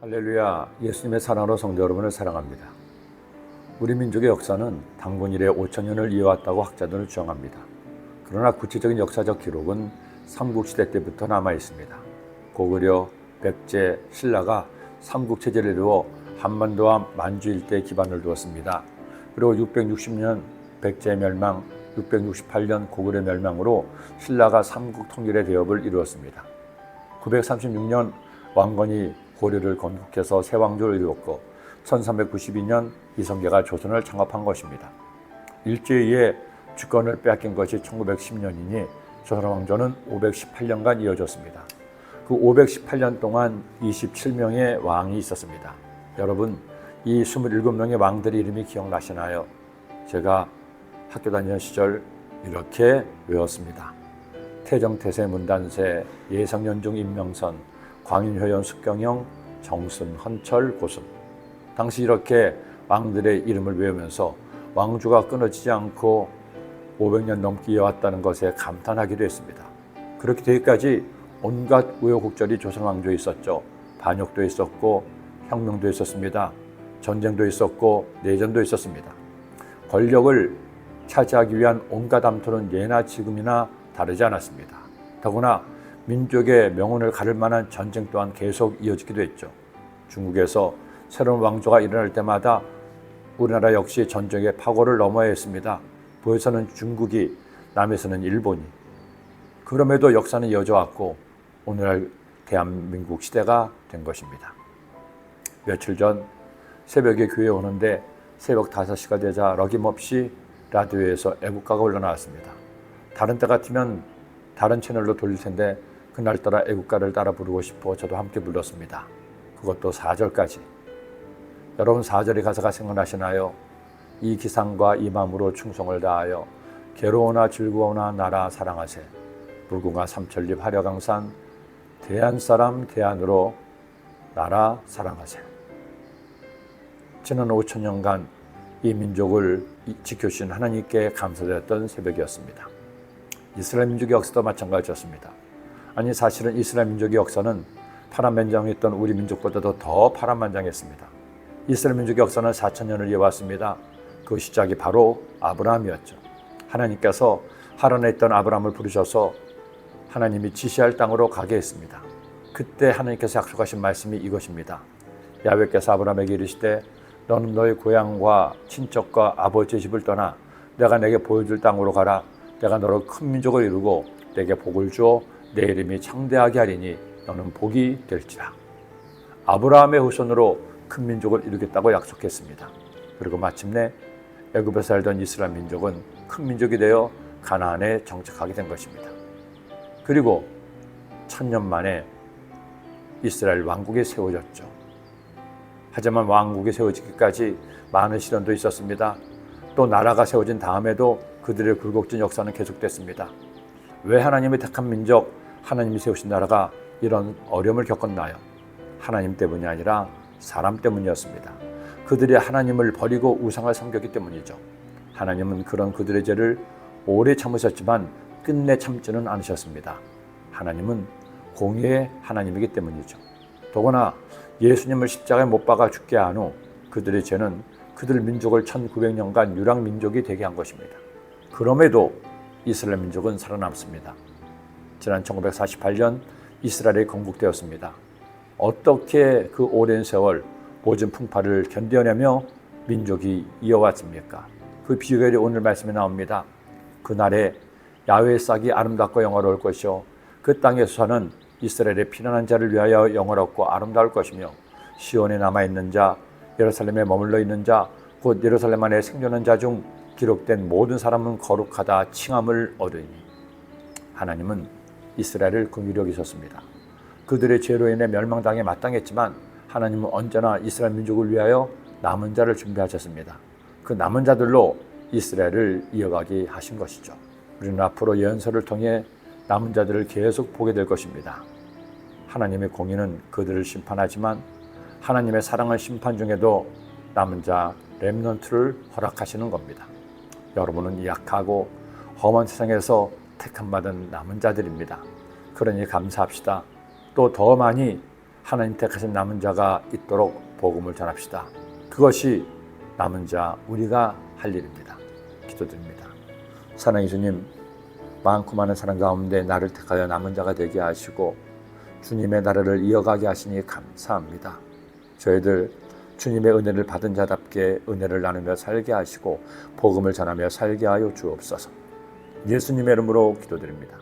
할렐루야, 예수님의 사랑으로 성도 여러분을 사랑합니다. 우리 민족의 역사는 당군 이래 5,000년을 이어왔다고 학자들은 주장합니다. 그러나 구체적인 역사적 기록은 삼국시대 때부터 남아있습니다. 고구려, 백제, 신라가 삼국체제를 이루어 한반도와 만주 일대에 기반을 두었습니다. 그리고 660년 백제의 멸망, 668년 고구려 멸망으로 신라가 삼국 통일의 대업을 이루었습니다. 936년 왕건이 고려를 건국해서 새 왕조를 이루었고 1392년 이성계가 조선을 창업한 것입니다. 일제에 주권을 빼앗긴 것이 1910년이니 조선 왕조는 518년간 이어졌습니다. 그 518년 동안 27명의 왕이 있었습니다. 여러분, 이 27명의 왕들의 이름이 기억나시나요? 제가 학교 다니는 시절 이렇게 외웠습니다. 태정태세 문단세, 예성연중 임명선, 광인효연 숙경영, 정순 헌철 고순. 당시 이렇게 왕들의 이름을 외우면서 왕조가 끊어지지 않고 500년 넘게 이어왔다는 것에 감탄하기도 했습니다. 그렇게 되기까지 온갖 우여곡절이 조선 왕조에 있었죠. 반역도 있었고 혁명도 있었습니다. 전쟁도 있었고 내전도 있었습니다. 권력을 차지하기 위한 온갖 암투는 예나 지금이나 다르지 않았습니다. 더구나 민족의 명운을 가를 만한 전쟁 또한 계속 이어지기도 했죠. 중국에서 새로운 왕조가 일어날 때마다 우리나라 역시 전쟁의 파고를 넘어야 했습니다. 북에서는 중국이, 남에서는 일본이. 그럼에도 역사는 이어져왔고 오늘날 대한민국 시대가 된 것입니다. 며칠 전 새벽에 교회에 오는데 새벽 5시가 되자 어김없이 라디오에서 애국가가 흘러나왔습니다. 다른 때 같으면 다른 채널로 돌릴 텐데 그날따라 애국가를 따라 부르고 싶어 저도 함께 불렀습니다. 그것도 4절까지. 여러분 4절의 가사가 생각나시나요? 이 기상과 이 마음으로 충성을 다하여 괴로우나 즐거우나 나라 사랑하세. 불궁화 삼천립 화려강산 대한사람 대한으로 나라 사랑하세. 지난 5,000년간 이 민족을 지켜주신 하나님께 감사드렸던 새벽이었습니다. 이스라엘 민족의 역사도 마찬가지였습니다. 아니 사실은 이스라엘 민족의 역사는 파란만장했던 우리 민족보다도 더 파란만장했습니다. 이스라엘 민족의 역사는 4,000년을 이어왔습니다. 그 시작이 바로 아브라함이었죠. 하나님께서 하란에 있던 아브라함을 부르셔서 하나님이 지시할 땅으로 가게 했습니다. 그때 하나님께서 약속하신 말씀이 이것입니다. 야훼께서 아브라함에게 이르시되 너는 너의 고향과 친척과 아버지의 집을 떠나 내가 내게 보여줄 땅으로 가라. 내가 너로 큰 민족을 이루고 내게 복을 주어 내 이름이 창대하게 하리니 너는 복이 될지라. 아브라함의 후손으로 큰 민족을 이루겠다고 약속했습니다. 그리고 마침내 애굽에 살던 이스라엘 민족은 큰 민족이 되어 가나안에 정착하게 된 것입니다. 그리고 1000년 만에 이스라엘 왕국이 세워졌죠. 하지만 왕국이 세워지기까지 많은 시련도 있었습니다. 또 나라가 세워진 다음에도 그들의 굴곡진 역사는 계속됐습니다. 왜 하나님의 택한 민족, 하나님이 세우신 나라가 이런 어려움을 겪었나요? 하나님 때문이 아니라 사람 때문이었습니다. 그들이 하나님을 버리고 우상을 섬겼기 때문이죠. 하나님은 그런 그들의 죄를 오래 참으셨지만 끝내 참지는 않으셨습니다. 하나님은 공의의 하나님이기 때문이죠. 더구나 예수님을 십자가에 못 박아 죽게 한 후 그들의 죄는 그들 민족을 1900년간 유랑민족이 되게 한 것입니다. 그럼에도 이스라엘 민족은 살아남습니다. 지난 1948년 이스라엘이 건국되었습니다. 어떻게 그 오랜 세월 모진 풍파를 견뎌내며 민족이 이어왔습니까? 그 비결이 오늘 말씀에 나옵니다. 그날에 야훼의 싹이 아름답고 영화로울 것이요 그 땅에서 사는 이스라엘의 피난한 자를 위하여 영화롭고 아름다울 것이며 시온에 남아있는 자, 예루살렘에 머물러 있는 자, 곧 예루살렘 안에 생존한 자 중 기록된 모든 사람은 거룩하다 칭함을 얻으니. 하나님은 이스라엘을 긍휼히 여기셨습니다. 그들의 죄로 인해 멸망당에 마땅했지만 하나님은 언제나 이스라엘 민족을 위하여 남은 자를 준비하셨습니다. 그 남은 자들로 이스라엘을 이어가게 하신 것이죠. 우리는 앞으로 예언서를 통해 남은 자들을 계속 보게 될 것입니다. 하나님의 공의는 그들을 심판하지만 하나님의 사랑은 심판 중에도 남은 자 렘넌트를 허락하시는 겁니다. 여러분은 약하고 험한 세상에서 택함받은 남은 자들입니다. 그러니 감사합시다. 또 더 많이 하나님 택하신 남은 자가 있도록 복음을 전합시다. 그것이 남은 자 우리가 할 일입니다. 기도드립니다. 사랑의 주님, 많고 많은 사람 가운데 나를 택하여 남은 자가 되게 하시고 주님의 나라를 이어가게 하시니 감사합니다. 저희들 주님의 은혜를 받은 자답게 은혜를 나누며 살게 하시고 복음을 전하며 살게 하여 주옵소서. 예수님의 이름으로 기도드립니다.